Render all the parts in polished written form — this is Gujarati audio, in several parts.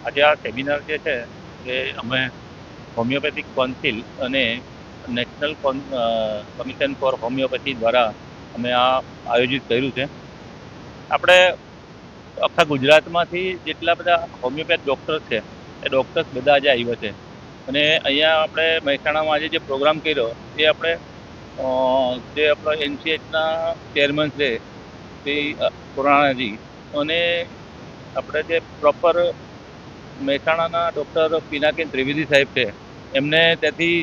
આજે આ સેમિનાર જે છે એ અમે હોમિયોપેથિક કાઉન્સિલ અને નેશનલ કમિશન ફોર હોમિયોપેથી દ્વારા અમે આ આયોજિત કર્યું છે. આપણે આખા ગુજરાતમાંથી જેટલા બધા હોમિયોપેથ ડૉક્ટર્સ છે એ ડૉક્ટર્સ બધા આજે આવ્યા છે અને અહીંયા આપણે મહેસાણામાં આજે જે પ્રોગ્રામ કર્યો એ આપણે જે આપણા એનસીએચના ચેરમેન છે શ્રી પુરાણાજી અને આપણે જે પ્રોપર મહેસાણાના ડૉક્ટર પિનાકીન ત્રિવેદી સાહેબ છે એમને ત્યાંથી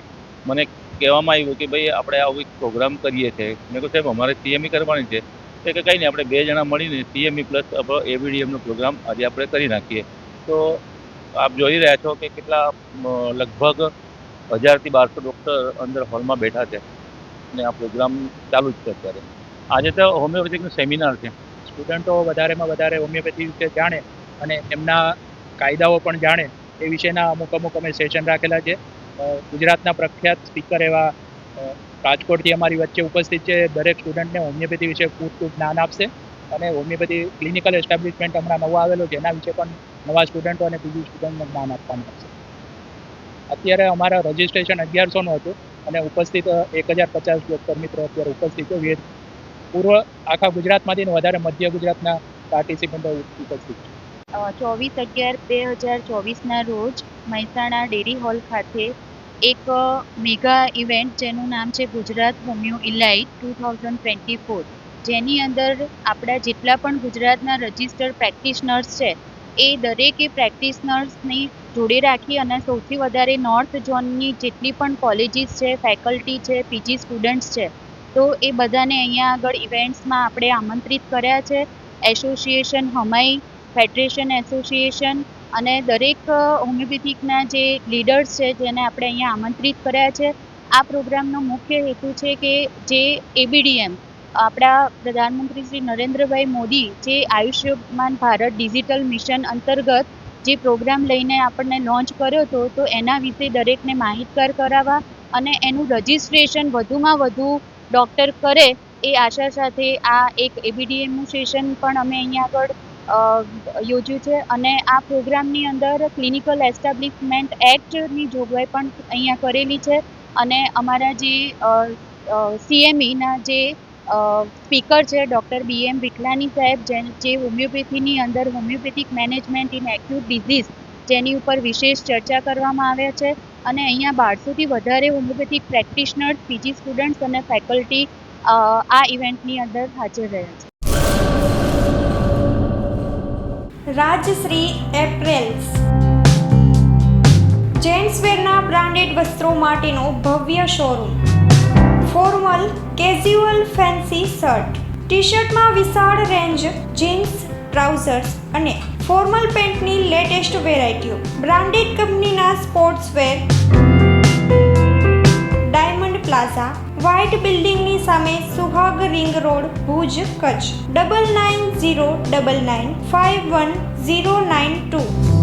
મને કહેવામાં આવ્યું કે ભાઈ આપણે આવો એક પ્રોગ્રામ કરીએ છીએ. મેં કહ્યું સાહેબ અમારે સીએમઈ કરવાની છે. તો કે કંઈ નહીં, આપણે 2 જણા મળીને સીએમઈ પ્લસ આપણો એબીડીએમનો પ્રોગ્રામ આજે આપણે કરી નાખીએ. તો આપ જોઈ રહ્યા છો કે કેટલા લગભગ 1000થી 1200 ડૉક્ટર અંદર હોલમાં બેઠા છે અને આ પ્રોગ્રામ ચાલુ જ છે અત્યારે. આજે તો હોમિયોપેથિકનો સેમિનાર છે. સ્ટુડન્ટો વધારેમાં વધારે હોમિયોપેથી વિશે જાણે અને એમના કાયદાઓ પણ જાણે એ વિશેના અમુક અમે સેશન રાખેલા છે. ગુજરાતના પ્રખ્યાત સ્પીકર એવા રાજકોટથી અમારી વચ્ચે ઉપસ્થિત છે. દરેક સ્ટુડન્ટને હોમિયોપેથી વિશે પૂરતું જ્ઞાન આપશે અને હોમિયોપેથી ક્લિનિકલ એસ્ટાબ્લિશમેન્ટ હમણાં નવો આવેલો છે એના વિશે પણ નવા સ્ટુડન્ટો અને પીજી સ્ટુડન્ટને જ્ઞાન આપવાનું આવશે. અત્યારે અમારા રજિસ્ટ્રેશન 1100નું હતું અને ઉપસ્થિત 1050 ડૉક્ટર મિત્રો અત્યારે ઉપસ્થિત છે. પૂર્વ આખા ગુજરાતમાંથી વધારે મધ્ય ગુજરાતના પાર્ટિસિપન્ટો ઉપસ્થિત છે. 24/11/2024ના રોજ મહેસાણા ડેરી હોલ ખાતે એક મેગા ઇવેન્ટ જેનું નામ છે ગુજરાત હોમિયો ઇલાઇટ 2024, જેની અંદર આપણા જેટલા પણ ગુજરાતના રજિસ્ટર્ડ પ્રેક્ટિશનર્સ છે એ દરેકે પ્રેક્ટિશનર્સની જોડે રાખી અને સૌથી વધારે નોર્થ ઝોનની જેટલી પણ કોલેજીસ છે, ફેકલ્ટી છે, પીજી સ્ટુડન્ટ્સ છે, તો એ બધાને અહીંયા આગળ ઇવેન્ટ્સમાં આપણે આમંત્રિત કર્યા છે. એસોસિએશન હમાઈ, ફેડરેશન એસોસિએશન અને દરેક હોમિયોપેથિકના જે લીડર્સ છે જેને આપણે અહીંયા આમંત્રિત કર્યા છે. આ પ્રોગ્રામનો મુખ્ય હેતુ છે કે જે એબીડીએમ આપણા પ્રધાનમંત્રી શ્રી નરેન્દ્રભાઈ મોદી જે આયુષ્યમાન ભારત ડિજિટલ મિશન અંતર્ગત જે પ્રોગ્રામ લઈને આપણને લોન્ચ કર્યો હતો, તો એના વિશે દરેકને માહિતગાર કરાવવા અને એનું રજિસ્ટ્રેશન વધુમાં વધુ ડૉક્ટર કરે એ આશા સાથે આ એક એબીડીએમનું સેશન પણ અમે અહીંયા આગળ યોજ્યું છે. અને આ પ્રોગ્રામની અંદર ક્લિનિકલ એસ્ટાબ્લિશમેન્ટ એક્ટની જોગવાઈ પણ અહીંયા કરેલી છે. અને અમારા જે સીએમઈના જે સ્પીકર છે ડૉક્ટર BM વિઠલાની સાહેબ, જે હોમિયોપેથીની અંદર homeopathic management in acute disease જેની ઉપર વિશેષ ચર્ચા કરવામાં આવ્યા છે. અને અહીંયા 1200થી વધારે હોમિયોપેથિક પ્રેક્ટિશનર્સ, પીજી સ્ટુડન્ટ્સ અને ફેકલ્ટી આ ઇવેન્ટની અંદર હાજર રહ્યા છે. રાજશ્રી એપ્રેલ્સ જેન્ટ્સવેરના બ્રાન્ડેડ વસ્ત્રો માટેનો ભવ્ય showroom. Formal, casual, fancy shirt, T શર્ટમાં વિશાળ રેન્જ, જીન્સ, ટ્રાઉઝર્સ અને ફોર્મલ પેન્ટની લેટેસ્ટ વેરાયટીઓ. બ્રાન્ડેડ કંપનીના સ્પોર્ટ્સવેર. ડાયમંડ પ્લાઝા, વ્હાઇટ બિલ્ડિંગની સામે, સુહાગ રિંગ રોડ, ભુજ, કચ્છ. 9909951092.